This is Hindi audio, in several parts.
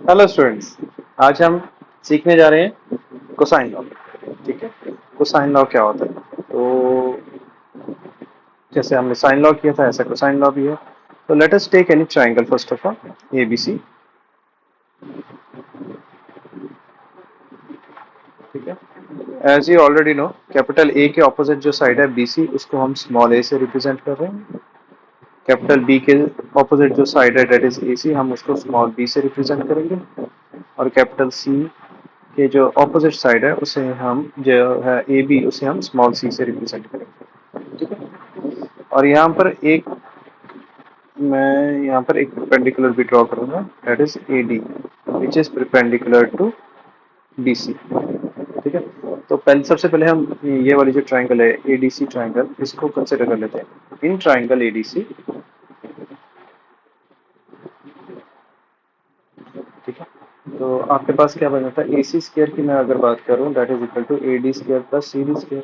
Hello students. आज हम सीखने जा रहे हैं कोसाइन लॉ। ठीक है। कोसाइन लॉ क्या होता है? तो जैसे हमने साइन लॉ किया था ऐसा कोसाइन लॉ भी है। तो let us take any triangle first of all, A B C. ठीक है। As you already know, capital A के ऑपोजिट जो साइड है बी सी, उसको हम स्मॉल ए से रिप्रेजेंट कर रहे हैं। कैपिटल बी के ऑपोजिट जो साइड है डेट इज ए सी, हम उसको स्मॉल बी से रिप्रेजेंट करेंगे। और कैपिटल सी के जो ऑपोजिट साइड है उसे हम जो है ए बी, उसे हम स्मॉल सी से रिप्रेजेंट करेंगे। ठीक है। और यहाँ पर एक मैं यहाँ पर एक परपेंडिकुलर भी ड्रॉ करूंगा, that is A D, which is perpendicular to B C. ठीक है। तो पहले सबसे पहले हम ये वाली जो ट्राइंगल है ए डी सी ट्राइंगल, इसको कंसिडर कर लेते हैं। In triangle A D C, ठीक है, तो आपके पास क्या बन जाता है? ए सी स्क्र की मैं अगर बात करूं, that is equal to A D square plus C D square,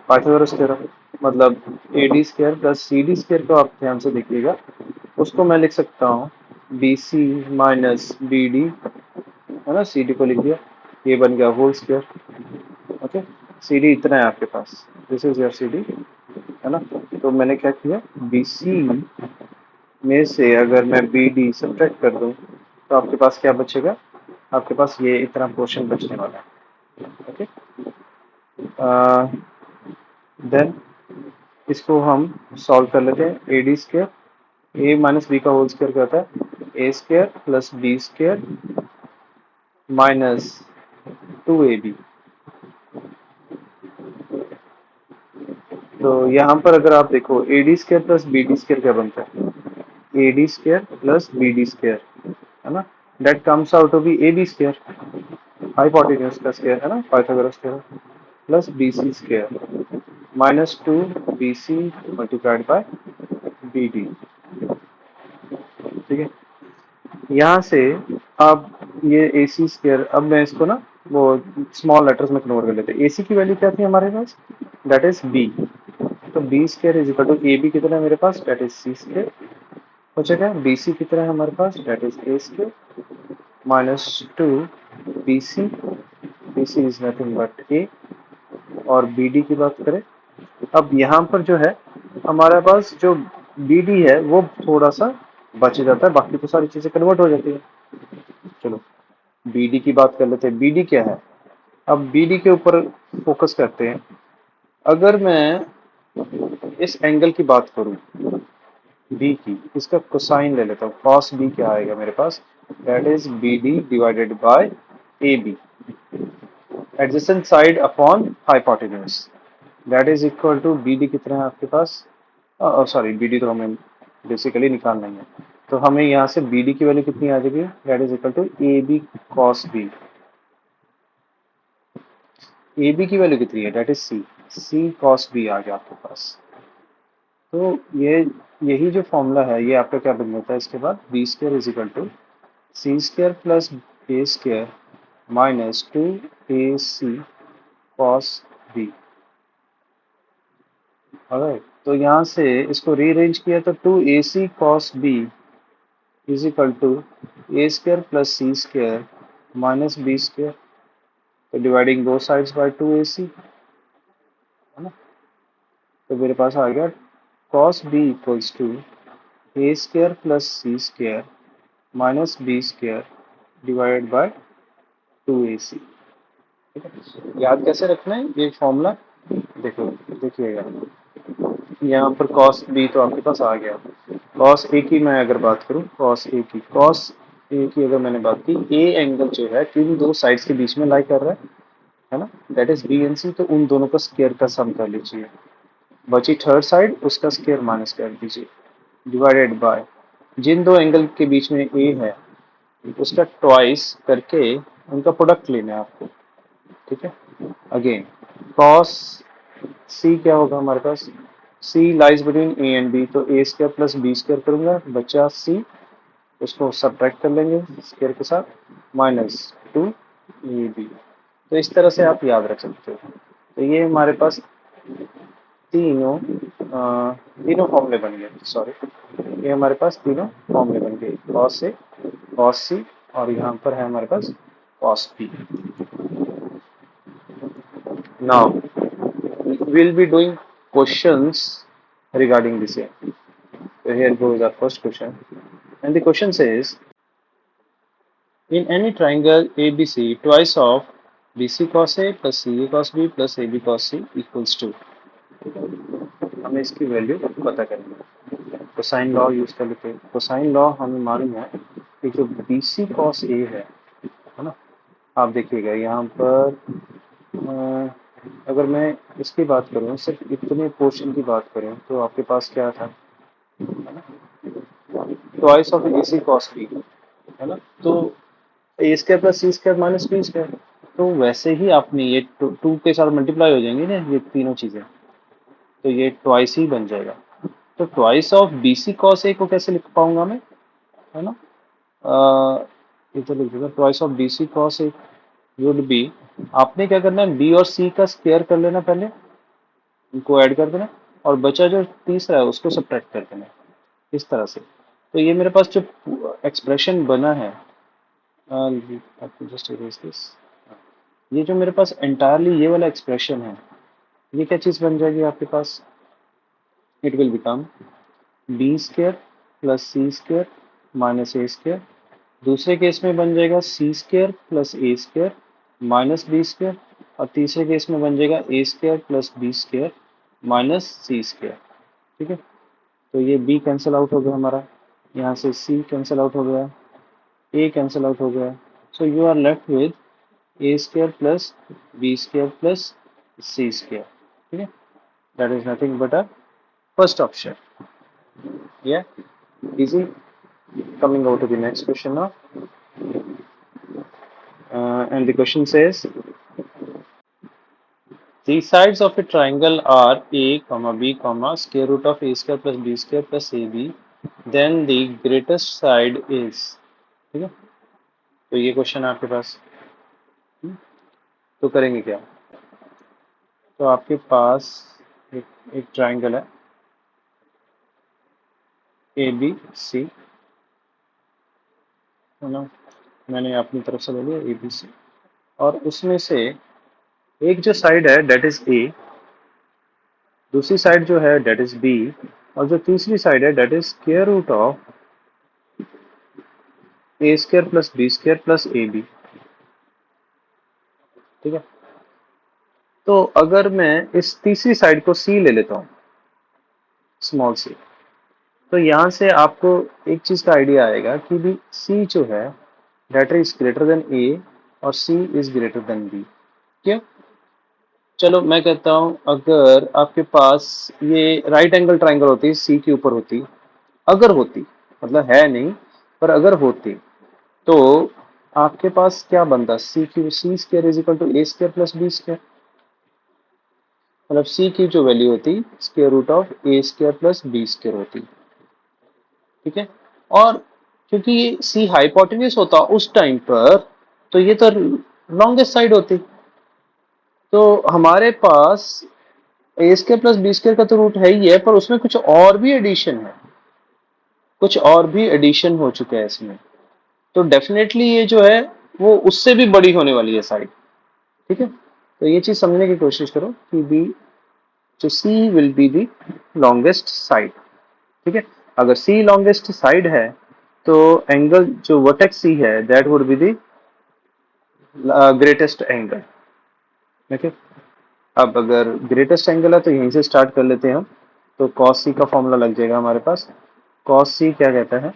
Pythagoras theorem. मतलब A D square plus C D square को आप ध्यान से देखिएगा, उसको मैं लिख सकता हूँ B C minus B D, है ना, सी डी को लिख दिया, ये बन गया whole square. Okay. C D इतना है आपके पास, this is your C D, है ना। तो मैंने क्या किया, बी सी में से अगर मैं बी डी सब्ट्रैक्ट कर दूं तो आपके पास क्या बचेगा? आपके पास ये इतना पोर्शन बचने वाला है। ओके। देन इसको हम सॉल्व कर लेते हैं। A D square, A minus B का होल स्क्वायर क्या होता है? ए square plus B square minus two ए बी। तो यहाँ पर अगर आप देखो A D square plus B D square क्या बनता है? A D square plus B D square, है ना, that comes out to B A B square, hypotenuse का स्क्वायर, है ना, Pythagoras theorem, plus B C square minus two B C multiplied by B D. ठीक है। यहाँ से अब ये ए सी स्क्वायर, अब मैं इसको ना वो स्मॉल लेटर्स में कन्वर्ट कर लेते हैं। ए सी की वैल्यू क्या थी हमारे पास? That is B. तो B square is equal to A B कितना है मेरे पास? That is C square. हो जाएगा बी सी कितना है हमारे पास? That is A square minus two B C, B C is nothing but A. और बी डी की बात करें, अब यहाँ पर जो है हमारे पास जो बी डी है वो थोड़ा सा बच जाता है, बाकी तो सारी चीजें कन्वर्ट हो जाती है। चलो बी डी की बात कर लेते हैं। बी डी क्या है? अब बी डी के ऊपर फोकस करते हैं। अगर मैं इस एंगल की बात करूं बी की, इसका कोसाइन ले लेता हूँ, कॉस बी क्या आएगा मेरे पास? That is B D divided by A B, adjacent side upon hypotenuse, that is equal to B D कितना है आपके पास? सॉरी, बी डी तो हमें बेसिकली निकालना ही है। तो हमें यहाँ से बी डी की वैल्यू कितनी आ जाएगी? That is equal to A B cos B. A B की वैल्यू कितनी है? That is C, C cos B आ गया आपके पास। तो ये यही जो फॉर्मूला है ये आपका क्या बन जाता है इसके बाद? B square is equal to C square plus A square minus two A C cos B. Alright, तो यहाँ से इसको रीअरेंज किया तो two A C cos B is equal to A square plus C square minus B square, तो dividing both sides by two A C, है ना। तो मेरे पास आ गया cos B equals to A square plus C square minus B square divided bye two ए सी। ठीक है। याद कैसे रखना है ये फॉर्मूला? देखो, देखिएगा यहाँ पर कॉस बी तो आपके पास आ गया। कॉस ए की मैं अगर बात करूँ, कॉस ए की अगर मैंने बात की, ए एंगल जो है किन दो साइड्स के बीच में लाई कर रहा है ना, दैट इज बी एंड सी। तो उन दोनों का स्क्वायर का सम कर लीजिए, बची थर्ड साइड उसका स्क्वायर माइनस कर दीजिए, डिवाइडेड बाय जिन दो एंगल के बीच में ए है उसका ट्वाइस करके उनका प्रोडक्ट लेना है आपको। ठीक है। अगेन कॉस सी क्या होगा हमारे पास? C lies between A and B, तो A square plus B square करूंगा, बचा सी, उसको सब्ट्रैक्ट कर लेंगे स्क्वायर के साथ, माइनस टू ए बी। तो इस तरह से आप याद रख सकते हो। तो ये हमारे पास तीनों फॉर्मूले बन गए, सॉरी, ये हमारे पास तीनों फॉर्मूले बन गए, कॉस ए, कॉस सी, और यहाँ पर है हमारे पास cos B. Now we'll be doing questions regarding the same. So here goes our first question, and the question says, in any triangle ABC, twice of BC cos A plus CA cos B plus AB cos C equals to, हमें इसकी वैल्यू पता करनी है. कोसाइन लॉ यूज कर लेते हैं. कोसाइन लॉ हमें मालूम है कि जो BC cos A है ना, आप देखिएगा यहाँ पर अगर मैं इसकी बात करूँ, सिर्फ इतने पोर्शन की बात करें, तो आपके पास क्या था, twice of A C cos B, है ना. तो A square plus C square minus B square, तो वैसे ही आपने ये टू के साथ मल्टीप्लाई हो जाएंगे ना ये तीनों चीजें, तो ये ट्वाइस ही बन जाएगा. तो twice of B C cos A को कैसे लिख पाऊंगा मैं, है ना. ये तो लिख देगा, twice of B C cos A would be, आपने क्या करना है, बी और सी का स्क्वायर कर लेना पहले, इनको ऐड कर देना, और बचा जो तीसरा है उसको सब्ट्रैक्ट कर देना, इस तरह से. तो ये मेरे पास जो एक्सप्रेशन बना है, जस्ट इरेज दिस, ये जो मेरे पास एंटायरली ये वाला एक्सप्रेशन है, ये क्या चीज़ बन जाएगी आपके पास, it will become B square plus C square minus A square. दूसरे केस में बन जाएगा C square plus A square minus B square, और तीसरे केस में बन जाएगा A square plus B square minus C square. ठीक है. तो ये b कैंसिल आउट हो गया हमारा, यहाँ से c कैंसिल आउट हो गया, a कैंसिल आउट हो गया. So you are left with A square plus B square plus C square. ठीक है. That is nothing but a first option. Yeah, easy. Coming over to the next question now, and the question says, the sides of a triangle are a comma b comma square root of a square plus b square plus ab, then the greatest side is. ठीक है. तो ये क्वेश्चन है आपके पास. तो करेंगे क्या, तो आपके पास एक ट्राइंगल है ए बी सी, है ना, मैंने अपनी तरफ से ले लिया ए बी सी, और उसमें से एक जो साइड है डेट इज ए, दूसरी साइड जो है डेट इज बी, और जो तीसरी साइड है that is square root of A square plus B square plus A B. ठीक है. तो अगर मैं इस तीसरी साइड को सी ले लेता हूँ, स्मॉल सी, तो यहाँ से आपको एक चीज का आइडिया आएगा कि भी सी जो है डेट इज ग्रेटर देन ए और सी इज ग्रेटर देन बी. क्यों, चलो मैं कहता हूँ, अगर आपके पास ये राइट एंगल ट्राइंगल होती, सी के ऊपर होती, अगर होती, मतलब है नहीं, पर अगर होती, तो आपके पास क्या बनता, C Q C square is equal to A square plus B square, मतलब सी की जो वैल्यू होती square root of A square plus B square होती. ठीक है. और क्योंकि ये सी हाइपोटेन्यूस होता उस टाइम पर, तो ये तो लॉन्गेस्ट साइड होती. तो हमारे पास ए स्क्वायर प्लस बी स्क्वायर का तो रूट है ही है, पर उसमें कुछ और भी एडिशन है, कुछ और भी एडिशन हो चुका है इसमें. तो डेफिनेटली ये जो है वो उससे भी बड़ी होने वाली है साइड. ठीक है. तो ये चीज समझने की कोशिश करो कि बी जो C will be the longest side. ठीक है. अगर सी लॉन्गेस्ट साइड है, तो एंगल जो वर्टेक्स सी है that would be the greatest angle. Okay. अब अगर ग्रेटेस्ट एंगल है तो यहीं से स्टार्ट कर लेते हैं हम. तो cos सी का फॉर्मूला लग जाएगा हमारे पास. cos सी क्या कहता है,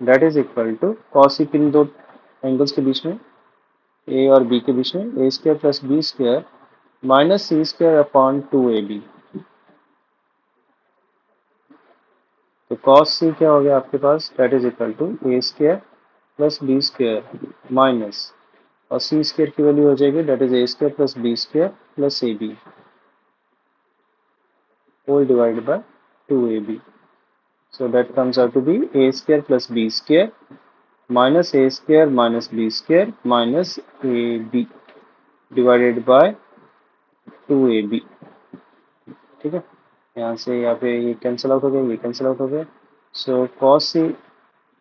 that is equal to cos C किन दो एंगल्स के बीच में, ए और बी के बीच में, A square plus B square minus C square upon two A B. तो cos सी क्या हो गया आपके पास, that is equal to A square plus B square minus, और सी स्क्वायर की वैल्यू हो जाएगी that is A square plus B square plus A B whole divided by 2ab. So that comes out to be a square plus b square minus a square minus b square minus ab divided by 2ab. ठीक है. यहाँ से यहाँ पे ये कैंसिल आउट हो गया, ये कैंसिल आउट हो गया। So cos C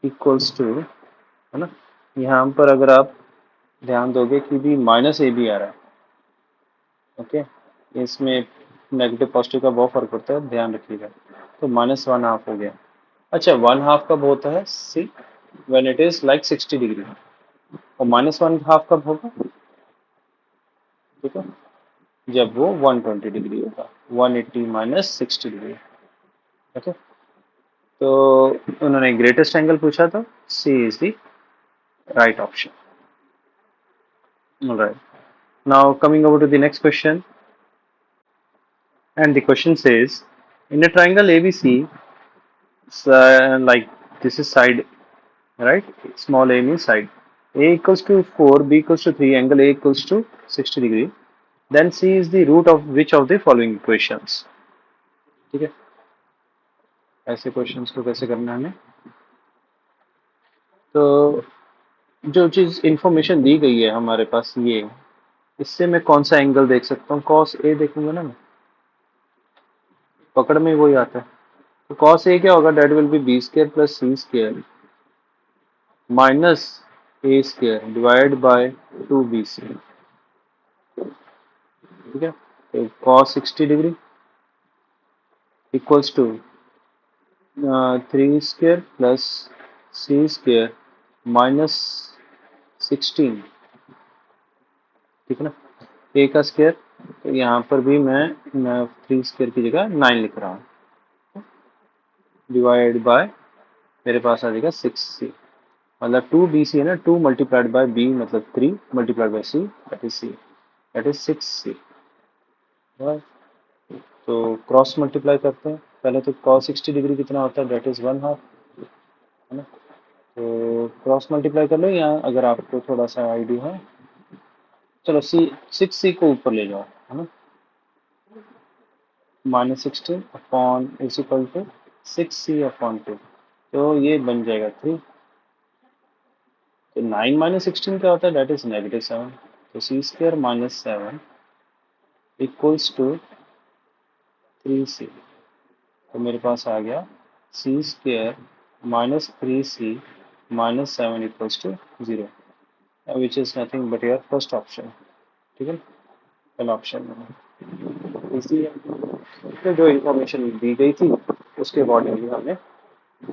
equals to, है ना, यहाँ पर अगर आप ध्यान दोगे कि भी माइनस ए बी आ रहा है, ओके, इसमें नेगेटिव पॉजिटिव का बहुत फर्क पड़ता है, ध्यान रखिएगा। तो माइनस वन हाफ हो गया। अच्छा, वन हाफ कब होता है C, when it is like 60 degree, और माइनस वन हाफ कब होगा, ठीक है, जब वो 120 डिग्री होगा, 180 माइनस 60 डिग्री, ओके। तो उन्होंने ग्रेटेस्ट एंगल पूछा, तो C is the right option. Alright, now coming over to the next question, and the question says, in a triangle ABC, like this is side, right, small a means side, a equals to 4, b equals to 3, angle a equals to 60 degree, then c is the root of which of the following equations। ठीक है, ऐसे क्वेश्चंस को कैसे करना है हमें, तो जो चीज इंफॉर्मेशन दी गई है हमारे पास, ये इससे मैं कौन सा एंगल देख सकता हूँ, कॉस ए देखूंगा ना मैं, पकड़ में वही आता है। तो कॉस ए क्या होगा, that will be B square plus C square minus A square divide by 2bc, ठीक है। तो cos 60 degree equals to 3 square plus C square minus 16, ठीक है ना, ए का स्क्वायर, तो यहाँ पर भी मैं 3 स्क्वायर की जगह 9 लिख रहा हूँ, डिवाइड बाय मेरे पास आ जाएगा 6c, मतलब 2bc है ना, 2 मल्टीप्लाइड बाय b मतलब 3 multiplied by c, that is c, that is 6c। तो क्रॉस मल्टीप्लाई करते हैं पहले, तो cos 60 डिग्री कितना होता है, दैट इज वन हाफ, है ना। तो क्रॉस मल्टीप्लाई कर लो, यहाँ अगर आपको थोड़ा सा आइडिया है, चलो सी 6c को ऊपर ले जाओ, है ना, minus 16 upon is equal to 6c upon 2, तो ये बन जाएगा 3। तो 9 माइनस 16 क्या होता है, दैट इज नेगेटिव 7, तो C square minus 7 equals to 3c। तो मेरे पास आ गया C square minus 3c minus 7 equals to 0, which is nothing but your first option, ठीक है, पहला ऑप्शन में इसी है। तो जो इंफॉर्मेशन दी गई थी उसके अकॉर्डिंगली हमने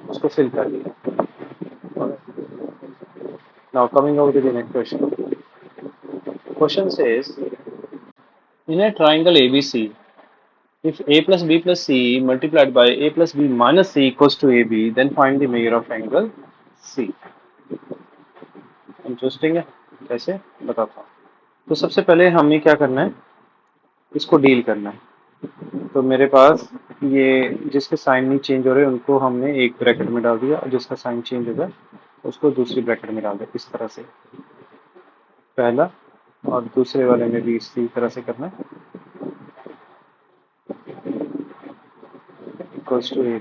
उसको फिल कर दिया। Now coming over to the next question, question says, in a triangle ABC, if a plus b plus c multiplied by a plus b minus c equals to ab, then find the measure of angle C। Interesting है, कैसे बताता हूँ। तो सबसे पहले हमें क्या करना है, इसको डील करना है। तो मेरे पास ये जिसके साइन नहीं चेंज हो रहे उनको हमने एक ब्रैकेट में डाल दिया, और जिसका साइन चेंज होगा उसको दूसरी ब्रैकेट में डाल दिया, इस तरह से पहला, और दूसरे वाले में भी इसी तरह से करना है, इक्वल्स टू ए।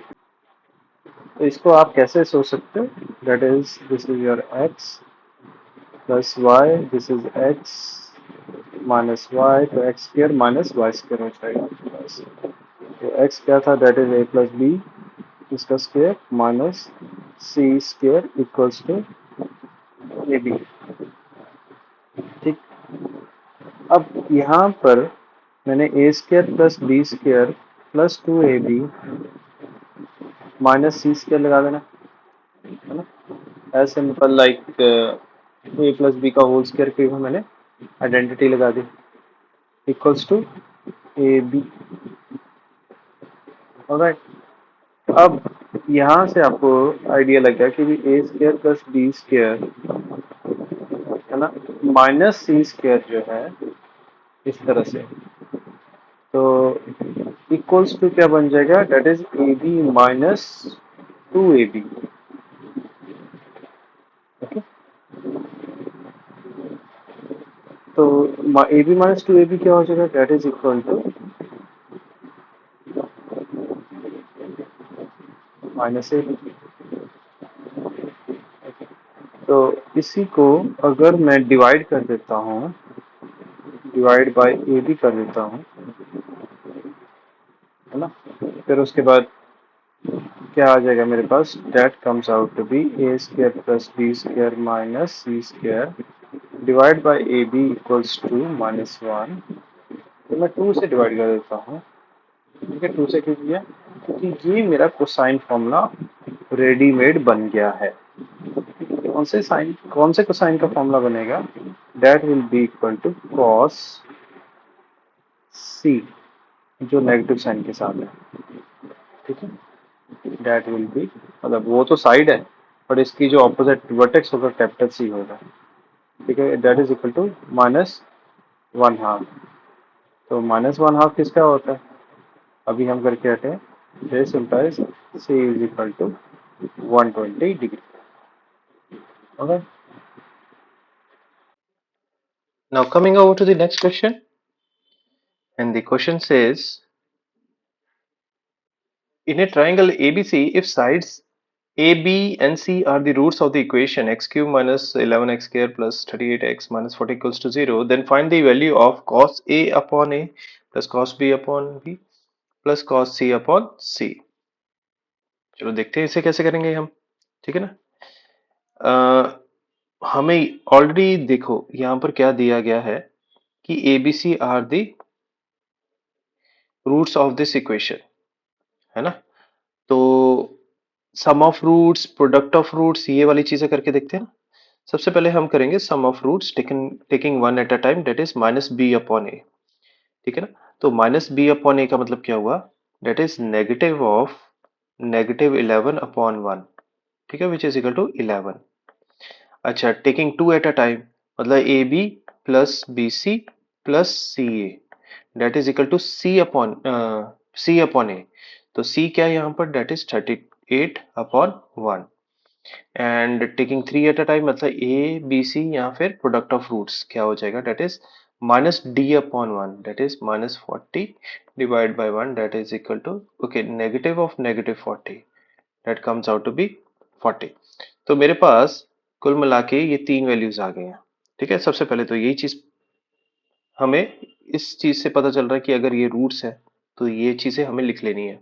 तो इसको आप कैसे सोच सकते हो, that is this is your X plus Y, this is X minus Y, तो X square minus Y square हो जाएगा प्लस, तो एक्स क्या था, that is A plus B, इसका square minus C square equals to A B, ठीक। अब यहाँ पर मैंने A square plus B square plus 2ab minus C square लगा देना, है ना, as simple like A plus B का होल स्क्वायर की मैंने आइडेंटिटी लगा दी, equals to A B. Alright, अब यहाँ से आपको आइडिया लग गया कि भी A square plus B square, है ना, माइनस सी स्क्वायर जो है इस तरह से, तो इक्वल्स टू क्या बन जाएगा, that is A B minus 2ab, okay. तो ए बी माइनस 2ab क्या हो जाएगा, that is equal to minus A B. तो इसी को अगर मैं डिवाइड कर देता हूँ, डिवाइड बाय ए बी कर देता हूँ, है ना। फिर उसके बाद क्या आ जाएगा मेरे पास, that comes out to B A square plus B square minus C square divide by A B equals to -1। तो मैं 2 से डिवाइड कर देता हूँ। ठीक है, 2 से क्यों किया, क्योंकि ये मेरा कोसाइन फॉर्मूला रेडीमेड बन गया है। कौन से कोसाइन का फॉर्मूला बनेगा, that will be equal to cos C, जो नेगेटिव साइन के साथ है। ठीक है, डेट विल बी, मतलब वो तो साइड है, पर इसकी जो ऑपोजिट वर्टेक्स होगा कैपिटल सी होगा। ठीक है, डेट इज इक्वल टू -1/2। तो -1/2 किसका होता है, अभी हम करके हटे हैं, this implies C is equal to 120 degree. Okay, now coming over to the next question, and the question says, in a triangle ABC, if sides A, B, and C are the roots of the equation x cube minus 11x square plus 38x minus 40 equals to 0, then find the value of cos A upon A plus cos B upon B plus cos C upon C। चलो देखते हैं इसे कैसे करेंगे हम। ठीक है ना, हमें ऑलरेडी देखो यहाँ पर क्या दिया गया है कि ABC are the roots of this equation, है ना। तो sum of roots, product of roots, ये वाली चीजें करके देखते हैं ना। सबसे पहले हम करेंगे sum of roots taking one at a time, that is -b/a। ठीक है ना, तो -b/a का मतलब क्या हुआ, डेट इज नेगेटिव ऑफ -11/1। ठीक है, विच इज इक्वल टू 11। अच्छा, taking two at a time, मतलब A B plus B C plus C A, that is equal to C upon A. तो सी क्या है यहाँ पर, that is 38/1। And taking three at a time, मतलब ए बी सी, या फिर प्रोडक्ट ऑफ रूट्स क्या हो जाएगा, that is -d/1, that is -40 divide by 1, that is equal to, okay, negative of -40, that comes out to be 40। तो मेरे पास कुल मिला के ये तीन वैल्यूज आ गए हैं। ठीक है, सबसे पहले तो यही चीज हमें, इस चीज से पता चल रहा है कि अगर ये रूट्स है तो ये चीजें हमें लिख लेनी है।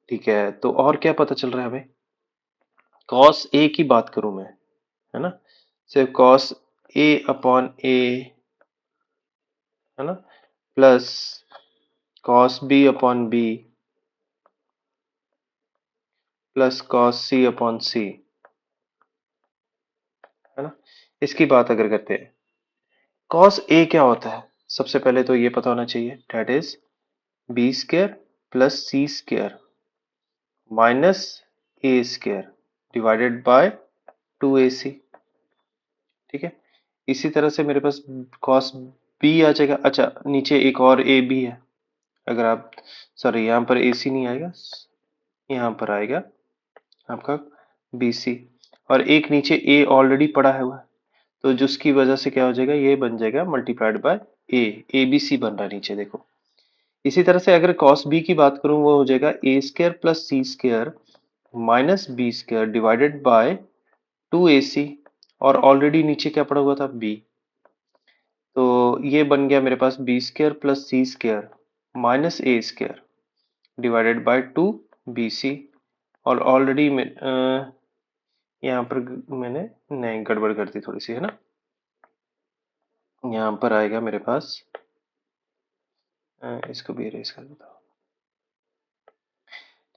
ठीक है, तो और क्या पता चल रहा है हमें, कॉस ए की बात करूं मैं, है ना, सिर्फ कॉस a/a, है ना, plus cos b/b plus cos c/c, है ना। इसकी बात अगर करते हैं, कॉस ए क्या होता है, सबसे पहले तो ये पता होना चाहिए, that is B square plus C square minus A square divided by 2ac। ठीक है, इसी तरह से मेरे पास कॉस बी आ जाएगा। अच्छा, नीचे एक और ए भी है, अगर आप, सॉरी, यहाँ पर ए सी नहीं आएगा, यहाँ पर आएगा आपका बी सी, और एक नीचे ए ऑलरेडी पड़ा है हुआ है, तो जिसकी वजह से क्या हो जाएगा, ये बन जाएगा multiplied by A B C बन रहा है नीचे, देखो। इसी तरह से अगर कॉस बी की बात करूं, वो हो जाएगा A square plus C square minus B square divided by 2ac, और ऑलरेडी नीचे क्या पड़ा हुआ था, बी। तो ये बन गया मेरे पास B square plus C square minus A square divided by 2bc, और ऑलरेडी यहाँ पर मैंने नहीं, गड़बड़ कर दी थोड़ी सी, है ना। यहाँ पर आएगा मेरे पास, इसको भी इरेज कर देता हूँ।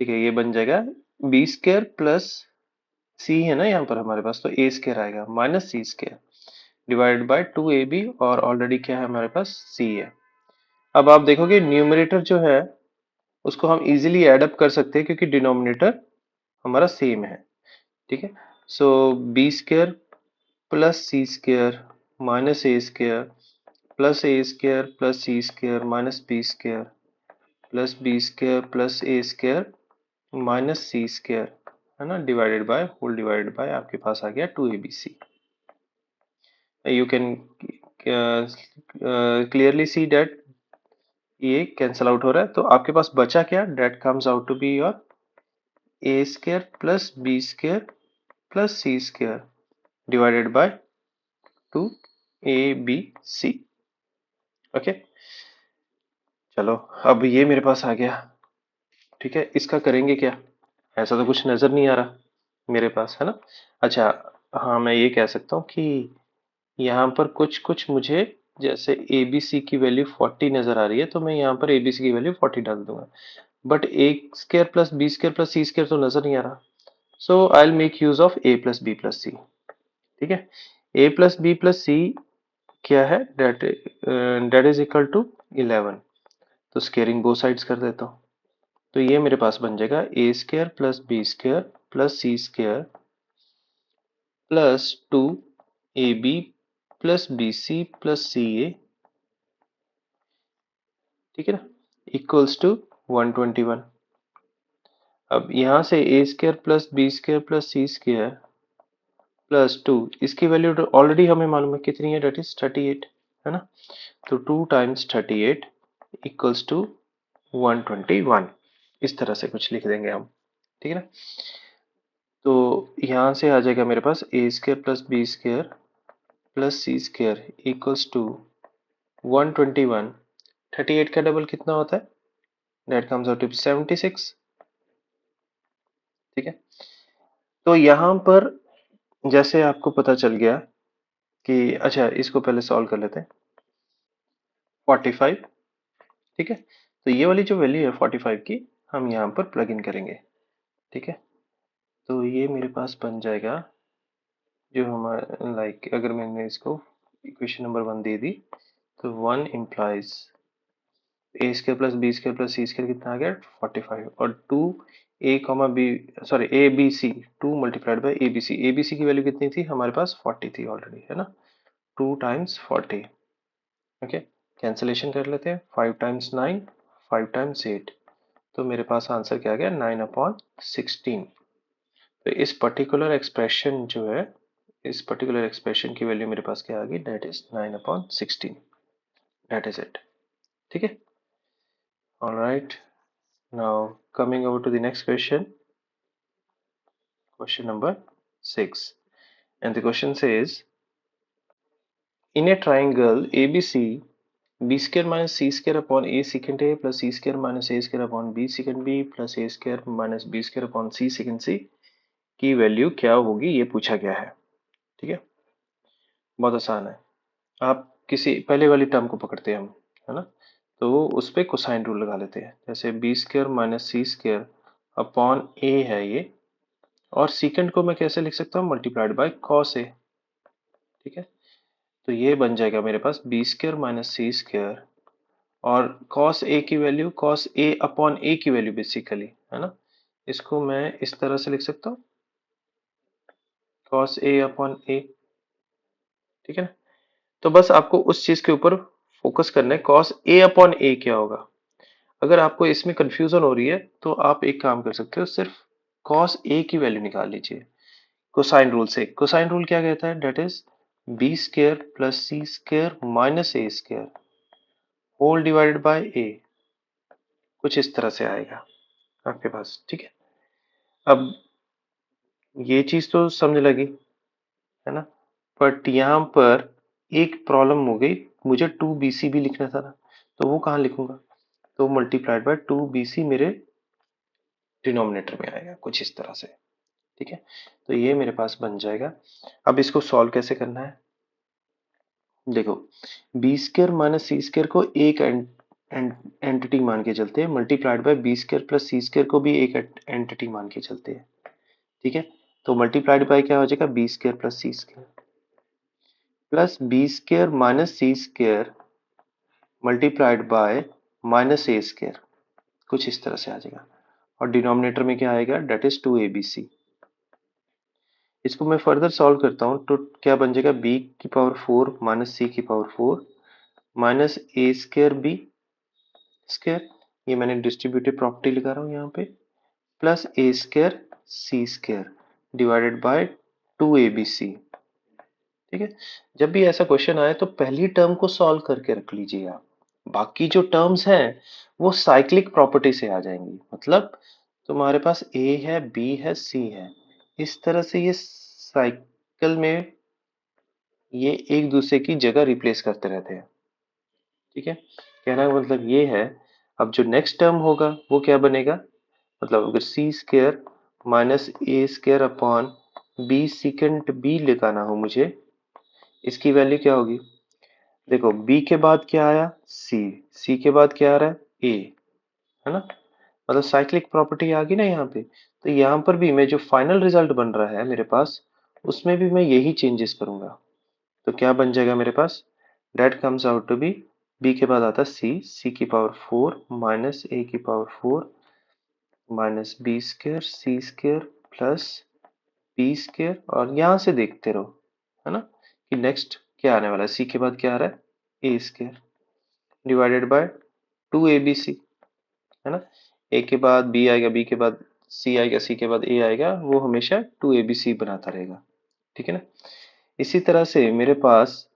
ठीक है, ये बन जाएगा बी स्क्वायर प्लस सी, है ना यहाँ पर हमारे पास, तो ए स्क्वायर आएगा minus C square divided by 2ab, और ऑलरेडी क्या है हमारे पास, सी है। अब आप देखोगे न्यूमरेटर जो है उसको हम इजीली ऐड अप कर सकते हैं, क्योंकि डिनोमिनेटर हमारा सेम है। ठीक है, so B square plus C square minus A square plus A square plus C square minus B square plus B square plus A square minus C square, है ना, divided by, whole divided by, आपके पास आ गया 2abc। You can clearly see that ये कैंसल आउट हो रहा है, तो आपके पास बचा क्या, that comes out to be your A square plus B square plus C square divided by 2abc। Okay, चलो अब ये मेरे पास आ गया। ठीक है, इसका करेंगे क्या? ऐसा तो कुछ नजर नहीं आ रहा मेरे पास, है ना? अच्छा, हाँ मैं ये कह सकता हूँ कि यहाँ पर कुछ कुछ मुझे, जैसे ए बी सी की वैल्यू 40 नजर आ रही है, तो मैं यहाँ पर ए बी सी की वैल्यू 40 डाल दूंगा। But a square plus B square plus C square तो नजर नहीं आ रहा। So I will make use of a plus b plus c. ठीक है, a plus b plus c क्या है? That is equal to 11। तो स्केयरिंग दो साइड्स कर देता हूँ। तो ये मेरे पास बन जाएगा a square plus B square plus C square plus 2ab plus B C plus C a, ठीक है ना, इक्वल्स टू 121। अब यहाँ से a square plus B square plus C square plus 2, इसकी वैल्यू ऑलरेडी हमें मालूम है कितनी है, डेट इज 38, है ना? तो 2 टाइम्स 38 इक्वल्स टू 121। इस तरह से कुछ लिख देंगे हम, ठीक है ना? तो यहाँ से आ जाएगा मेरे पास a square plus B square plus C square equals to 121। 38 का डबल कितना होता है? That comes out to 76। ठीक है, तो यहाँ पर जैसे आपको पता चल गया कि, अच्छा इसको पहले सॉल्व कर लेते हैं। 45, ठीक है, तो ये वाली जो वैल्यू है 45 की, हम यहाँ पर प्लग इन करेंगे। ठीक है, तो ये मेरे पास बन जाएगा, जो हमारा लाइक अगर मैंने इसको इक्वेशन नंबर 1 दे दी, तो 1 implies a square plus B square plus C square कितना आ गया? 45। और 2 a comma b, sorry a B c, 2 multiplied by A B c. A B c की वैल्यू कितनी थी हमारे पास? 40 थी ऑलरेडी, है ना? 2 टाइम्स 40। ओके, कैंसिलेशन कर लेते हैं। 5 टाइम्स 9, 5 टाइम्स 8, तो मेरे पास आंसर क्या आ गया? 9/16। तो इस पर्टिकुलर एक्सप्रेशन जो है, इस पर्टिकुलर एक्सप्रेशन की वैल्यू मेरे पास क्या आ गई? That is 9/16। That is it. ठीक है, alright. Now coming over to the next question, question number 6. And the question says, in a triangle ABC, b square minus c square upon a secant a plus c square minus a square upon b secant b plus a square minus b square upon c secant c की वैल्यू क्या होगी, ये पूछा गया है। ठीक है, बहुत आसान है। आप किसी पहले वाली टर्म को पकड़ते हैं हम, है ना? तो उस पर कोसाइन रूल लगा लेते हैं। जैसे बी स्क्र माइनस सी स्क्र अपॉन ए है ये, और सीकेंड को मैं कैसे लिख सकता हूँ? Multiplied by cos A. ठीक है, तो ये बन जाएगा मेरे पास बी स्क्र माइनस सी स्क्र, और कॉस ए की वैल्यू, कॉस ए अपॉन ए की वैल्यू बेसिकली, है ना? इसको मैं इस तरह से लिख सकता हूँ, कॉस ए अपॉन ए। ठीक है ना? तो बस आपको उस चीज के ऊपर फोकस करना है, कॉस ए अपॉन ए क्या होगा। अगर आपको इसमें कंफ्यूजन हो रही है, तो आप एक काम कर सकते हो, सिर्फ कॉस ए की वैल्यू निकाल लीजिए कोसाइन रूल से। कोसाइन रूल क्या कहता है? That is B square plus C square minus A square whole divided by a. कुछ इस तरह से आएगा आपके पास। ठीक है, अब ये चीज तो समझ लगी, है ना? बट यहाँ पर एक प्रॉब्लम हो गई, मुझे 2bc भी लिखना था ना, तो वो कहाँ लिखूंगा? तो मल्टीप्लाइड बाय 2bc मेरे डिनोमिनेटर में आएगा कुछ इस तरह से। ठीक है, तो ये मेरे पास बन जाएगा। अब इसको सॉल्व कैसे करना है? देखो, बी स्क्र माइनस सी स्क्र को एक एंटिटी मान के चलते हैं, multiplied by B square plus C square को भी एक एंटिटी मान के चलते हैं। ठीक है, तो मल्टीप्लाइड बाय क्या हो जाएगा? B square plus C square plus B square minus C square multiplied by minus A square, कुछ इस तरह से आ जाएगा। और डिनोमिनेटर में क्या आएगा? That is 2abc। इसको मैं फर्दर सॉल्व करता हूँ, तो क्या बन जाएगा? बी की पावर 4 माइनस सी की पावर 4 माइनस ए स्क्र बी स्क्र, ये मैंने डिस्ट्रीब्यूटिव प्रॉपर्टी लगा रहा हूँ यहाँ पे, plus A square C square divided by 2abc। ठीक है, जब भी ऐसा क्वेश्चन आए तो पहली टर्म को सॉल्व करके रख लीजिए आप। बाकी जो टर्म्स हैं वो साइक्लिक प्रॉपर्टी से आ जाएंगी। मतलब तुम्हारे पास ए है, बी है, सी है, इस तरह से ये साइकिल में ये एक दूसरे की जगह रिप्लेस करते रहते हैं। ठीक है, कहने का मतलब ये है। अब जो नेक्स्ट टर्म होगा वो क्या बनेगा? मतलब अगर सी स्क्वायर माइनस ए square upon b secant b लगाना हो मुझे, इसकी वैल्यू क्या होगी? देखो बी के बाद क्या आया? सी, सी के बाद क्या आ रहा है? ए, है ना? मतलब साइक्लिक प्रॉपर्टी आ गई ना यहाँ पे। तो यहाँ पर भी मैं जो फाइनल रिजल्ट बन रहा है मेरे पास, उसमें भी मैं यही चेंजेस करूंगा। तो क्या बन जाएगा मेरे पास? That comes out to B, b के बाद आता सी, सी की पावर 4 माइनस ए की power 4 minus B square C square plus B square, और यहां से देखते रहो, है ना, कि नेक्स्ट क्या आने वाला है। सी के बाद क्या आ रहा है? ए स्क्र डिवाइडेड बाय 2abc, है ना। ए के बाद बी आएगा, बी के बाद सी आएगा, सी के बाद ए आएगा, वो हमेशा 2abc बनाता रहेगा, ठीक है ना। इसी तरह से मेरे पास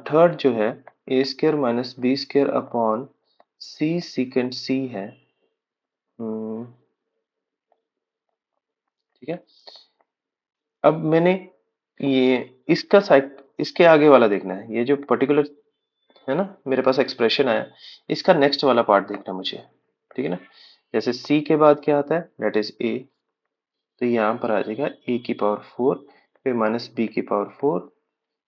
थर्ड जो है, ए square minus B square upon c secant c है। हम्म, ठीक है। अब मैंने ये इसका साइक इसके आगे वाला देखना है, ये जो पर्टिकुलर है ना मेरे पास एक्सप्रेशन आया, इसका नेक्स्ट वाला पार्ट देखना मुझे, ठीक है ना। जैसे सी के बाद क्या आता है? डेट इज ए, तो यहाँ पर आ जाएगा ए की पावर 4 फिर माइनस बी की पावर 4,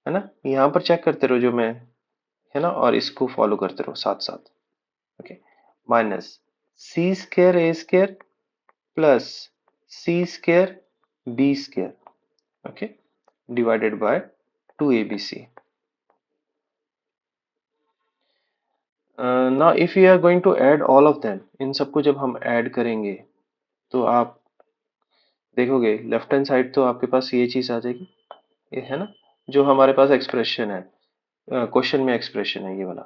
है ना। यहाँ पर चेक करते रहो जो मैं, है ना, और इसको फॉलो करते रहो साथ साथ। Okay, minus C square a square plus C square B square, okay, divided by 2abc। Now if you are going to add all of them, इन सबको जब हम ऐड करेंगे तो आप देखोगे लेफ्ट हैंड साइड तो आपके पास ये चीज आ जाएगी, ये है ना, जो हमारे पास एक्सप्रेशन है, क्वेश्चन में एक्सप्रेशन है ये वाला,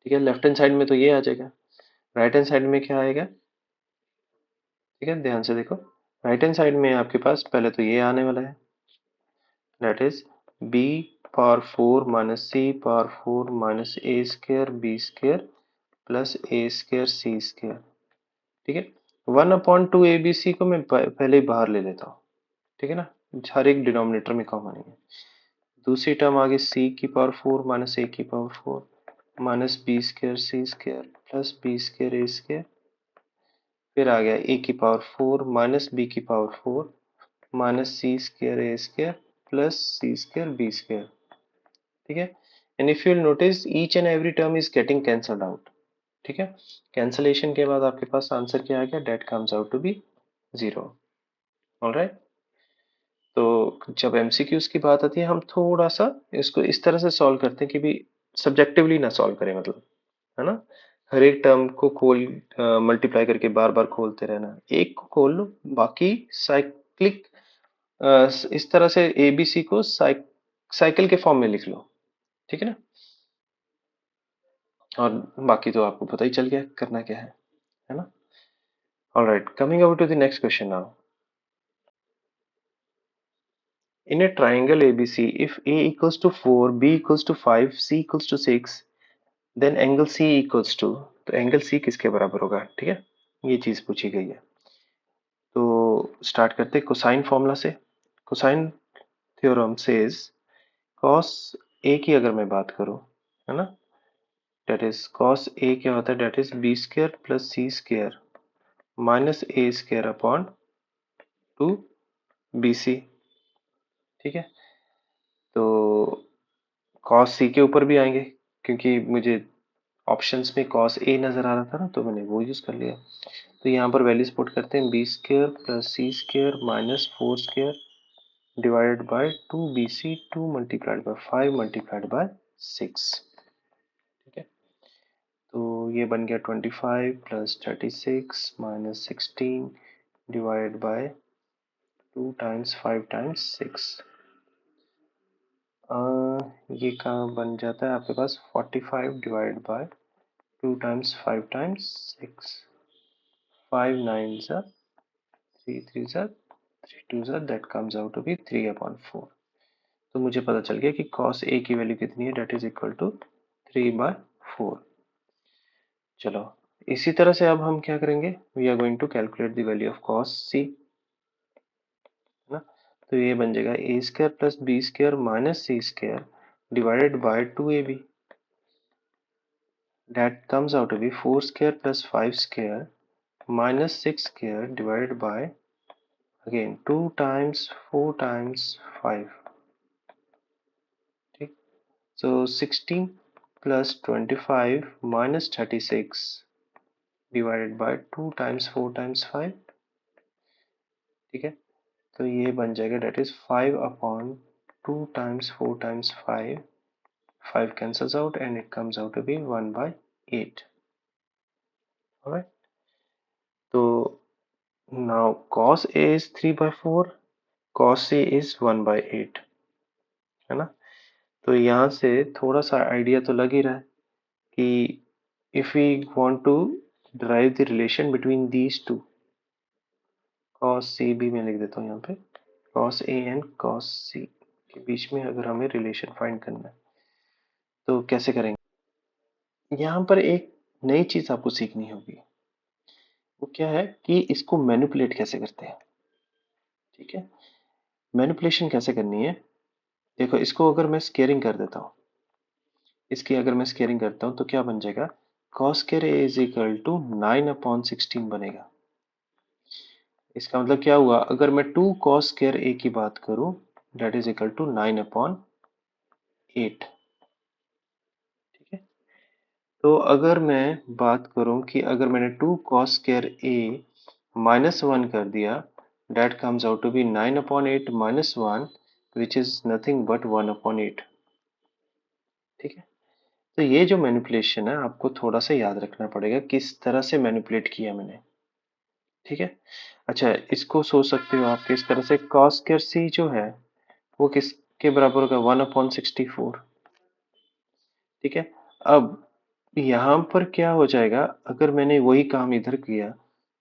ठीक है। लेफ्ट हैंड साइड में तो ये आ जाएगा, राइट हैंड साइड में क्या आएगा? ठीक है, ध्यान से देखो। राइट हैंड साइड में आपके पास पहले तो ये आने वाला है, that is B power 4 minus C power 4 minus A square B square plus A square C square, ठीक है। 1/2 abc को मैं पहले ही बाहर ले लेता हूँ, ठीक है ना, हर एक डिनोमिनेटर में कॉमन है। दूसरी टर्म आ गई सी की पावर 4 माइनस ए की power 4 minus B square C square plus B square a square, फिर आ गया ए की पावर 4 माइनस बी की power 4 minus C square a square plus C square B square, ठीक है। And if you will notice each and every term is getting cancelled out, ठीक है। कैंसलेशन के बाद आपके पास आंसर क्या आ गया? That comes out to be 0। Alright, तो जब एमसीक्यूज की बात आती है हम थोड़ा सा इसको इस तरह से सॉल्व करते हैं कि भी सब्जेक्टिवली ना सॉल्व करें, मतलब, है ना। हर एक टर्म को खोल मल्टीप्लाई करके बार बार खोलते रहना, एक को खोल लो, बाकी साइक्लिक इस तरह से एबीसी को साइकिल के फॉर्म में लिख लो, ठीक है ना। और बाकी तो आपको पता ही चल गया करना क्या है ना। Alright, coming over to the next question now. In a triangle ABC, if A equals to 4, B equals to 5, C equals to 6, then angle C equals to, तो एंगल C किसके बराबर होगा? ठीक है, ये चीज पूछी गई है। तो स्टार्ट करते हैं कोसाइन फॉर्मूला से। Cosine theorem says cos A की अगर मैं बात करूं, है ना, डेट इज cos A क्या होता है? That is B square plus C square minus A square upon 2bc, ठीक है। तो cos C के ऊपर भी आएंगे, क्योंकि मुझे ऑप्शंस में cos A नजर आ रहा था ना, तो मैंने वो यूज कर लिया। तो यहाँ पर वैल्यूज पुट करते हैं, B square plus C square minus 4 square divided by 2bc, 2 multiplied by 5 multiplied by 6, ठीक है। तो ये बन गया 25 plus 36 minus 16 divide by 2 times 5 times 6, ये कहाँ बन जाता है आपके पास? 45 डिवाइड बाय 2 टाइम्स 5 टाइम्स 6, 5 9 सा 3 3 सा 3 2 सा, that comes out to be 3/4। तो मुझे पता चल गया कि cos A की वैल्यू कितनी है, डेट इज इक्वल टू 3/4। चलो, इसी तरह से अब हम क्या करेंगे? We are going to calculate the value of cos C, है ना। तो ये बन जाएगा a square plus B square minus C square divided by 2ab, that comes out to be 4 square plus 5 square minus 6 square divided by again 2 times 4 times 5. ठीक, so 16 plus 25 minus 36 divided by 2 times 4 times 5. ठीक है, तो ये बन जाएगा that is 5 upon 2 times 4 times 5. 5 cancels out and it comes out to be 1 by 8. Alright, so now cos A is 3 by 4, cos C is 1 by 8, है ना। तो यहाँ से थोड़ा सा आइडिया तो लग ही रहा है कि if we want to derive the relation between these two, cos C भी मैं लिख देता हूँ यहाँ पे, cos A and cos C के बीच में अगर हमें रिलेशन फाइंड करना है तो कैसे करेंगे। यहाँ पर एक नई चीज आपको सीखनी होगी, वो क्या है कि इसको मैनिपुलेट कैसे करते हैं। ठीक है, मैनिपुलेशन कैसे करनी है, देखो इसको अगर मैं स्केयरिंग कर देता हूँ, इसकी अगर मैं स्केयरिंग करता हूँ तो क्या बन जाएगा, cos square a is equal to 9/16 बनेगा। इसका मतलब क्या हुआ, अगर मैं 2 cos स्केयर a की बात करूं डेट इज इक्वल टू 9/8। ठीक है, तो अगर मैं बात करूं कि अगर मैंने 2 cos स्केयर a -1 कर दिया, that comes out to be 9/8 minus 1, which is nothing but 1/8। ठीक है, तो ये जो मैनिपुलेशन है आपको थोड़ा सा याद रखना पड़ेगा किस तरह से मैनिपुलेट किया मैंने। ठीक है, अच्छा इसको सोच सकते हो आप किस तरह से, cos स्क्वायर c जो है वो किसके बराबर होगा, 1/64। ठीक है, अब यहाँ पर क्या हो जाएगा, अगर मैंने वही काम इधर किया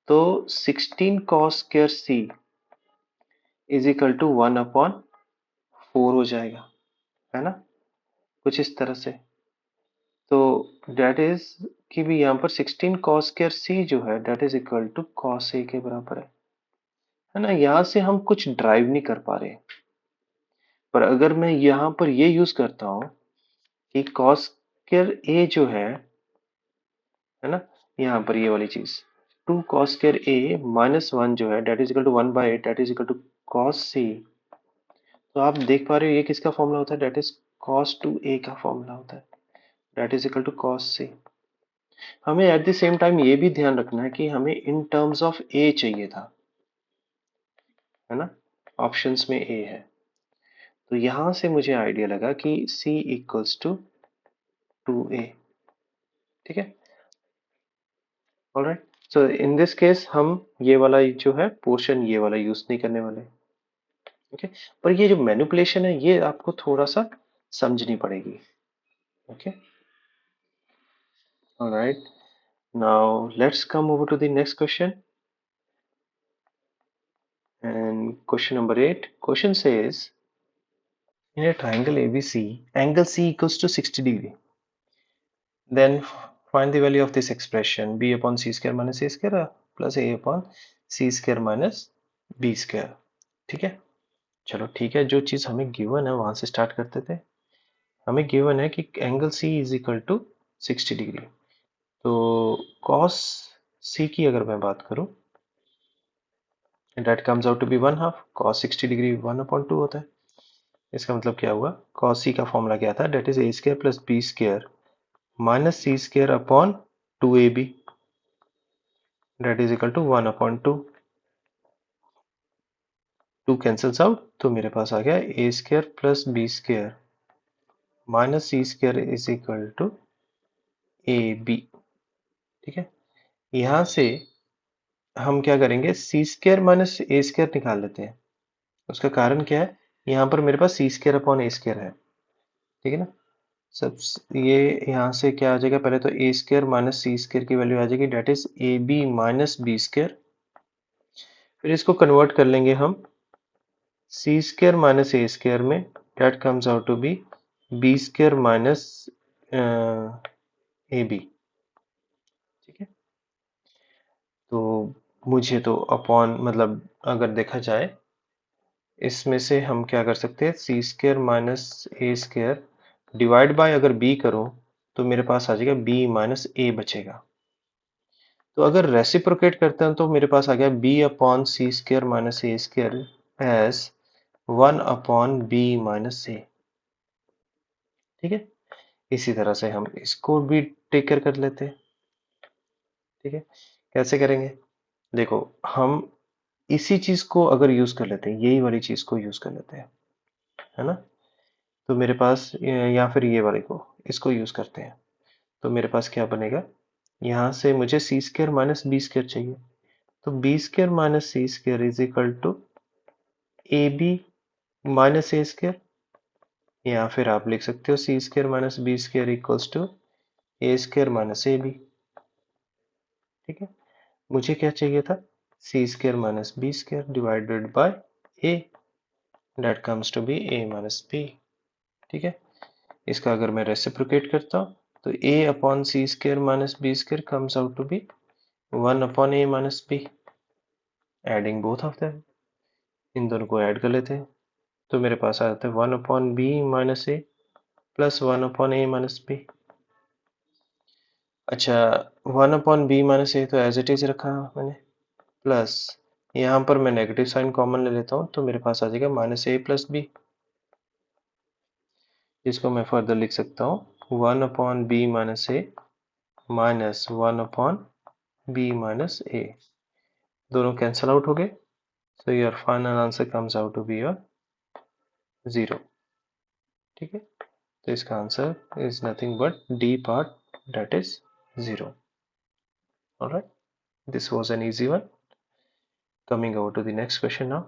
तो 16 cos square c is equal to 1/4 हो जाएगा, है ना, कुछ इस तरह से। तो डेट इज कि भी यहाँ पर 16 cos स्क्वायर c जो है that is equal to cos a के बराबर है ना। यहाँ से हम कुछ ड्राइव नहीं कर पा रहे, पर अगर मैं यहाँ पर ये यूज करता हूँ कि cos स्क्वायर a जो है ना, यहाँ पर ये वाली चीज 2 cos स्क्वायर a माइनस 1 जो है that is equal to 1/8 that is equal to cos c। तो आप देख पा रहे हो ये किसका फॉर्मूला होता है, डेट इज cos 2a का फॉर्मूला होता है, that is equal to cos c। हमें एट द सेम टाइम ये भी ध्यान रखना है कि हमें इन टर्म्स ऑफ ए चाहिए था, है ना, ऑप्शंस में ए है। तो यहां से मुझे आइडिया लगा कि c इक्वल्स टू 2a। ठीक है, alright, so in this case हम ये वाला जो है पोर्शन ये वाला यूज नहीं करने वाले। ओके, पर ये जो मैनिपुलेशन है ये आपको थोड़ा सा समझनी पड़ेगी। Okay, alright, now let's come over to the next question, and question number 8 question says in a triangle ABC, angle C equals to 60 degree. Then find the value of this expression B upon C square minus A square plus A upon C square minus B square. ठीक है, चलो ठीक है, जो चीज हमें गिवन है वहां से स्टार्ट करते थे। हमें गिवन है कि angle C is equal to 60 degree, तो cos C की अगर मैं बात करूं that comes out to be 1/2, cos 60 degree 1/2 होता है। इसका मतलब क्या हुआ, cos c का फॉर्मूला क्या था, that is A square plus B square minus C square upon 2ab that is equal to 1/2। 2 cancels out, तो मेरे पास आ गया a square plus B square minus C square is equal to A B. ठीक है, यहां से हम क्या करेंगे, सी स्क्वायर माइनस ए स्क्वायर निकाल लेते हैं। उसका कारण क्या है, यहाँ पर मेरे पास सी स्क्वायर अपॉन ए स्क्वायर है। ठीक है ना, सब ये यहाँ से क्या आ जाएगा, पहले तो A square minus C square की वैल्यू आ जाएगी that is A B minus B square. फिर इसको कन्वर्ट कर लेंगे हम सी स्क्वायर माइनस ए स्क्वायर में, that comes out to B B square minus A B. ठीक है, तो मुझे तो अपॉन मतलब अगर देखा जाए इसमें से हम क्या कर सकते हैं, c square minus A square divide by अगर बी करो तो मेरे पास आ जाएगा b माइनस ए बचेगा। तो अगर रेसिप्रोकेट करते हैं तो मेरे पास आ गया b upon c square minus A square as 1 upon b minus a. ठीक है, इसी तरह से हम इसको भी टेक केयर कर लेते हैं। ठीक है, कैसे करेंगे? देखो, हम इसी चीज को अगर यूज कर लेते हैं, यही वाली चीज को यूज कर लेते हैं, है ना? तो मेरे पास या फिर ये वाले को, इसको यूज करते हैं, तो मेरे पास क्या बनेगा? यहाँ से मुझे c square minus B square चाहिए, तो B square minus C square is equal to A B minus A square, या फिर आप लिख सकते हो c square minus B square equals to A square minus A B. ठीक है, मुझे क्या चाहिए था? C square minus B square divided by a, that comes to B a minus B. ठीक है, इसका अगर मैं रेसिप्रोकेट करता हूँ तो a upon c square minus B square comes out to b 1 upon a minus b. Adding both of them, इन दोनों को ऐड कर लेते हैं, तो मेरे पास आ जाता है 1 upon b minus A plus 1 upon a minus B. अच्छा, 1 अपॉन बी माइनस ए तो एज इट इज रखा मैंने, प्लस यहाँ पर मैं नेगेटिव साइन कॉमन ले लेता हूँ, तो मेरे पास आ जाएगा माइनस ए प्लस बी, जिसको मैं फर्दर लिख सकता हूँ 1 अपॉन बी माइनस ए माइनस 1 अपॉन बी माइनस ए। दोनों कैंसल आउट हो गए, so your final answer comes out to be your 0। ठीक है, तो इसका answer is nothing but D part, that is 0। Alright, this was an easy one। Coming over to the next question now,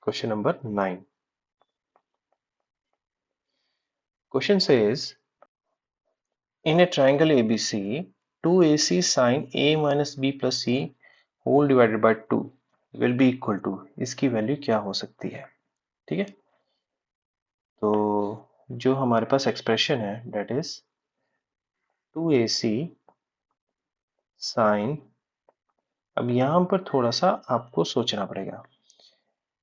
question number 9। Question says, in a triangle ABC, 2AC sine A minus B plus C whole divided by 2 will be equal to, इसकी वैल्यू क्या हो सकती है? ठीक है, तो जो हमारे पास एक्सप्रेशन है that is 2AC साइन, अब यहां पर थोड़ा सा आपको सोचना पड़ेगा।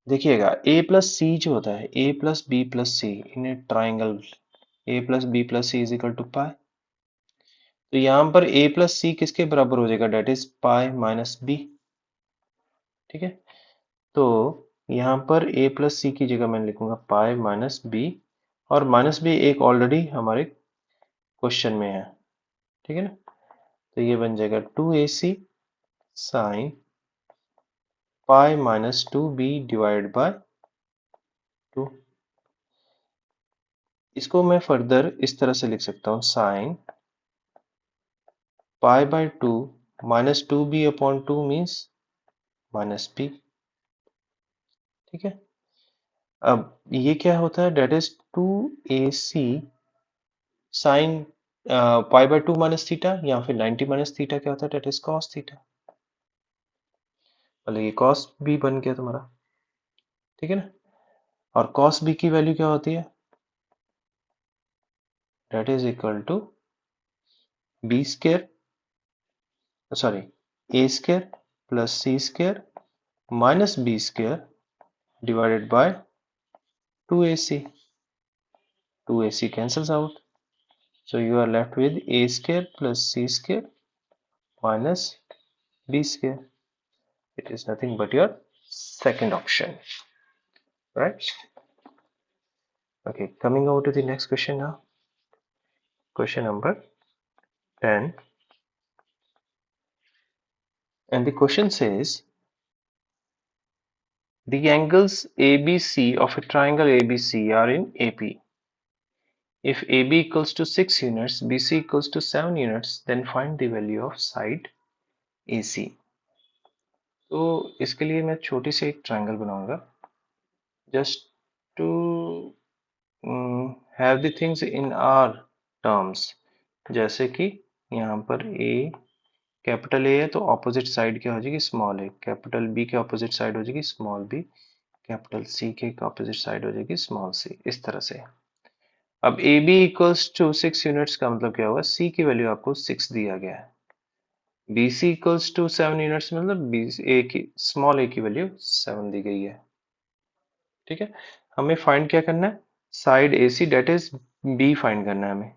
देखिएगा, a प्लस सी जो होता है, a plus b plus c in a triangle, a plus b plus c is equal to pi, तो यहां पर a प्लस सी किसके बराबर हो जाएगा? That is pi minus B. ठीक है, तो यहां पर a प्लस सी की जगह मैं लिखूंगा पाई माइनस बी, और माइनस बी एक ऑलरेडी हमारे क्वेश्चन में है। ठीक है ना, तो ये बन जाएगा 2ac sine pi minus 2b divide by 2। इसको मैं फर्दर इस तरह से लिख सकता हूँ, sine pi by 2 minus 2b upon 2 means minus b। ठीक है, अब ये क्या होता है? That is 2ac sine pi by 2 minus theta, या फिर 90 माइनस थीटा क्या होता है? That is cos theta. मतलब ये कॉस b बन गया तुम्हारा। ठीक है ना, और कॉस b की वैल्यू क्या होती है? That is equal to B square, sorry A square plus C square minus B square divided by 2ac। 2ac cancels out, so you are left with a square plus c square minus b square. It is nothing but your second option, right? Okay, coming over to the next question now, question number 10, and the question says, the angles ABC of a triangle ABC are in AP. If AB equals to 6 units, BC equals to 7 units, then find the value of side AC। तो इसके लिए मैं छोटी सी एक ट्रायंगल बनाऊंगा, just to have the things in our terms. जैसे कि यहाँ पर ए, कैपिटल ए है तो ऑपोजिट साइड क्या हो जाएगी? स्मॉल ए। कैपिटल बी के ऑपोजिट साइड हो जाएगी स्मॉल बी। कैपिटल सी के ऑपोजिट साइड हो जाएगी स्मॉल सी, इस तरह से। अब A B equals to 6 units का मतलब क्या होगा? सी की वैल्यू आपको 6 दिया गया है। B C equals to 7 units मतलब बी ए की, स्मॉल ए की वैल्यू 7 दी गई है। ठीक है, हमें फाइंड क्या करना है? Side A C, that is B find करना है हमें,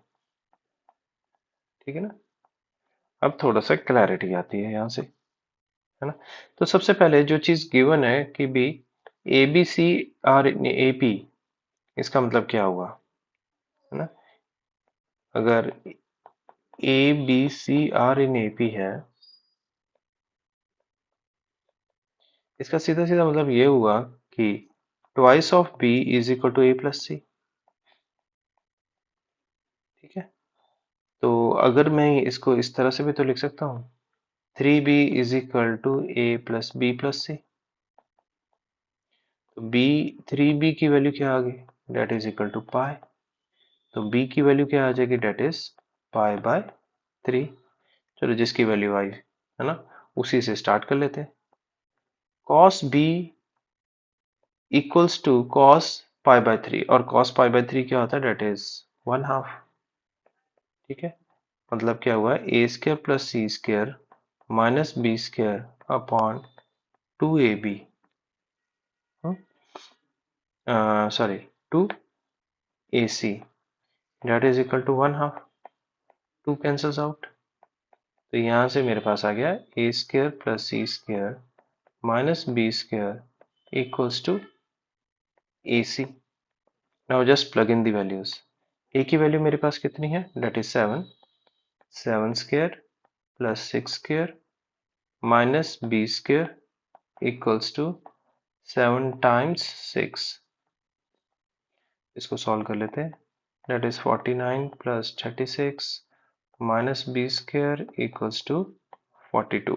ठीक है ना। अब थोड़ा सा क्लैरिटी आती है यहाँ से, है ना। तो सबसे पहले जो चीज गिवन है कि b A B c are in A P, इसका मतलब क्या हुआ, है ना। अगर a B c are in A P है, इसका सीधा सीधा मतलब ये हुआ कि twice of b is equal to a plus c, ठीक है। तो अगर मैं इसको इस तरह से भी तो लिख सकता हूँ, 3b is equal to a plus b plus c. तो बी 3b की वैल्यू क्या आ गई, that is equal to pi. तो b की वैल्यू क्या आ जाएगी, डेट इज पाई बाय 3। चलो जिसकी वैल्यू आई, है ना, उसी से स्टार्ट कर लेते हैं। cos b equals to cos pi by 3, और cos पाई बाय 3 क्या होता है, डेट इज 1/2, ठीक है। मतलब क्या हुआ, a square plus C square minus B square upon 2ab, sorry 2ac, that is equal to 1/2। 2 cancels out, तो यहाँ से मेरे पास आ गया a square plus C square minus B square equals to A c. Now just plug in the values. A की वैल्यू मेरे पास कितनी है, that is 7, 7 square plus 6 square minus B square equals to 7 times 6। इसको सॉल्व कर लेते हैं, that is 49 plus 36 minus B square equals to 42।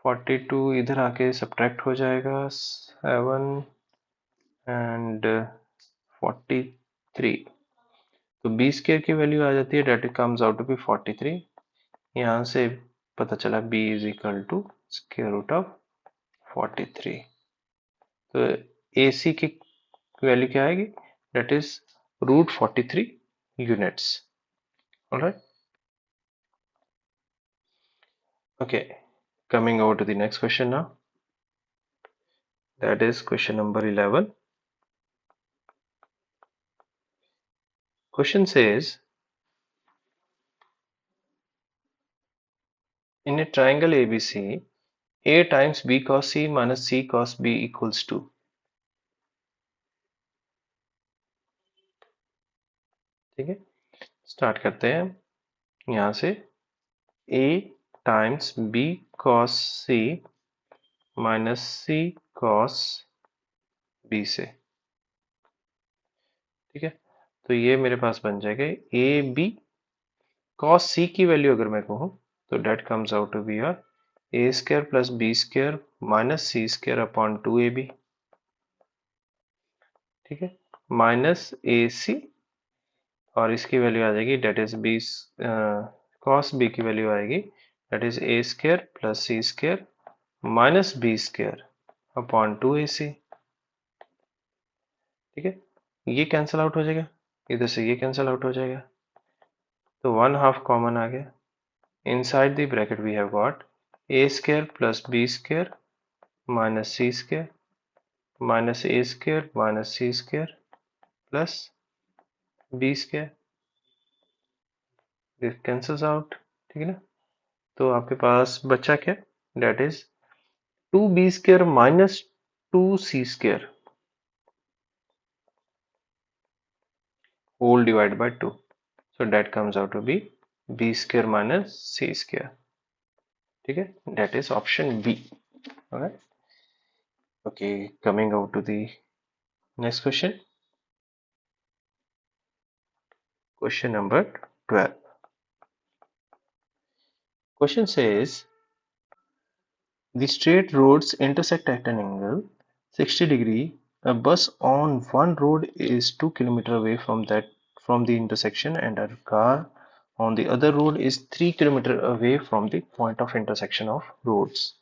42 इधर आके सब्ट्रैक्ट हो जाएगा, 7 एंड 43। तो बी स्क्र की वैल्यू आ जाती है, that comes out to be 43। यहाँ से पता चला b is equal to square root of 43। तो ए सी की वैल्यू क्या आएगी, that is root 43 units. Alright, okay, coming over to the next question now, that is question number 11. Question says, in a triangle ABC, a times b cos c minus c cos b equals to, ठीक है। स्टार्ट करते हैं यहाँ से, a times b cos c minus c cos b से, ठीक है। तो ये मेरे पास बन जाएगा ए बी cos c की वैल्यू अगर मैं कहूँ, तो that comes out to be your A square plus B square minus C square upon 2ab, ठीक है, माइनस ए सी, और इसकी वैल्यू आ जाएगी, that is B cos B की वैल्यू आएगी, that is A square plus C square minus B square upon 2ac, ठीक है। ये कैंसिल आउट हो जाएगा, इधर से ये कैंसिल आउट हो जाएगा, तो 1/2 कॉमन आ गया। Inside the bracket we have got A square plus B square minus C square minus A square minus C square plus B square, this cancels out, ठीक है ना। तो आपके पास बचा क्या, that is 2b square minus 2c square whole divided by 2, so that comes out to be b square minus c square, ठीक है, that is option B. Alright, okay, coming out to the next question, question number 12. Question says, the straight roads intersect at an angle 60°. A bus on one road is 2 kilometers away from the intersection, and a car on the other road is 3 kilometers away from the point of intersection of roads.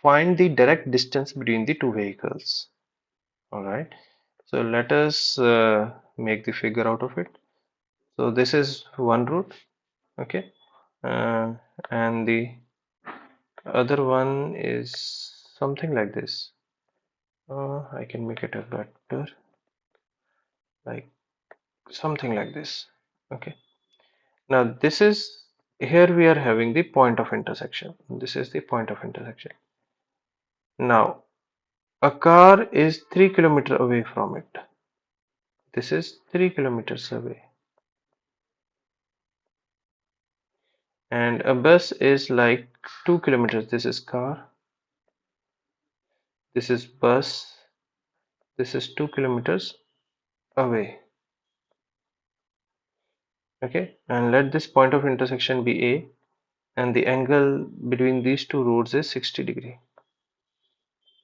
Find the direct distance between the two vehicles. All right. So let us make the figure out of it. So this is one route, okay, uh, and the other one is something like this. I can make it a better like something like this. Okay, now this is, here we are having the point of intersection. This is the point of intersection. Now a car is 3 kilometers away from it. This is 3 kilometers away, and a bus is like 2 kilometers. This is car, this is bus, this is 2 kilometers away. Okay, and let this point of intersection be A, and the angle between these two roads is 60 degree.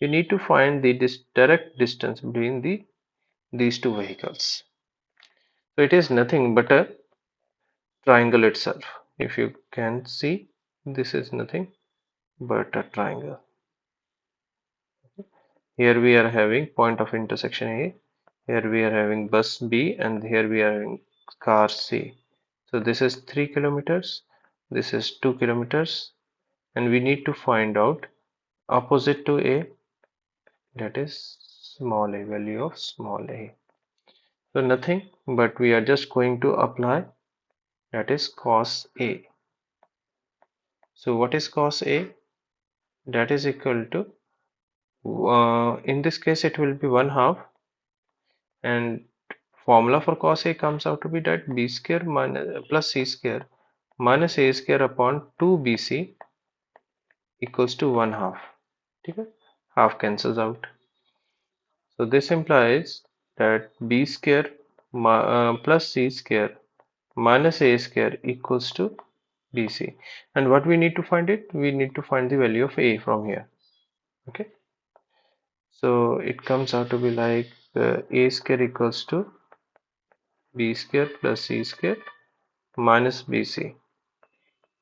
You need to find the direct distance between these two vehicles. So it is nothing but a triangle itself. If you can see, this is nothing but a triangle. Here we are having point of intersection A, here we are having bus B, and here we are having car C. So this is 3 kilometers, this is 2 kilometers, and we need to find out opposite to A, that is small a, value of small a. So nothing, but we are just going to apply, that is cos A. So what is cos A? That is equal to, in this case it will be 1/2, and formula for cos A comes out to be that b square minus plus c square minus a square upon 2bc equals to 1/2. Okay? Half cancels out. So this implies that b square plus c square minus a square equals to bc. And what we need to find it? We need to find the value of a from here. Okay. So it comes out to be like a square equals to b square plus c square minus bc.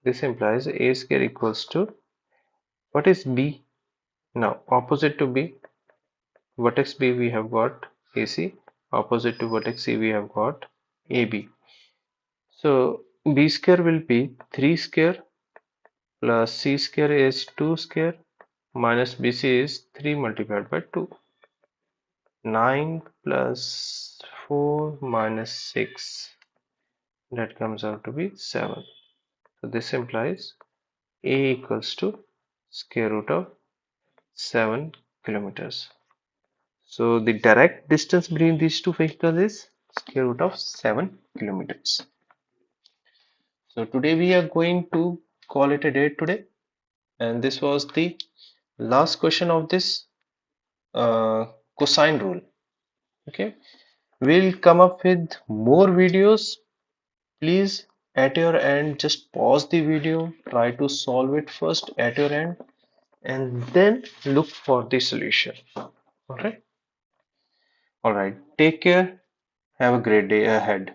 This implies a square equals to, what is b? Now opposite to b, vertex b we have got AC, opposite to vertex C we have got AB. So b square will be 3 square plus c square is 2 square minus bc is 3 multiplied by 2. 9 plus 4 minus 6, that comes out to be 7. So this implies A equals to square root of 7 kilometers. So the direct distance between these two vehicles is square root of 7 kilometers. So today we are going to call it a day today, and this was the last question of this cosine rule. Okay, we'll come up with more videos. Please, at your end, just pause the video, try to solve it first at your end, and then look for the solution. All right. All right. Take care. Have a great day ahead.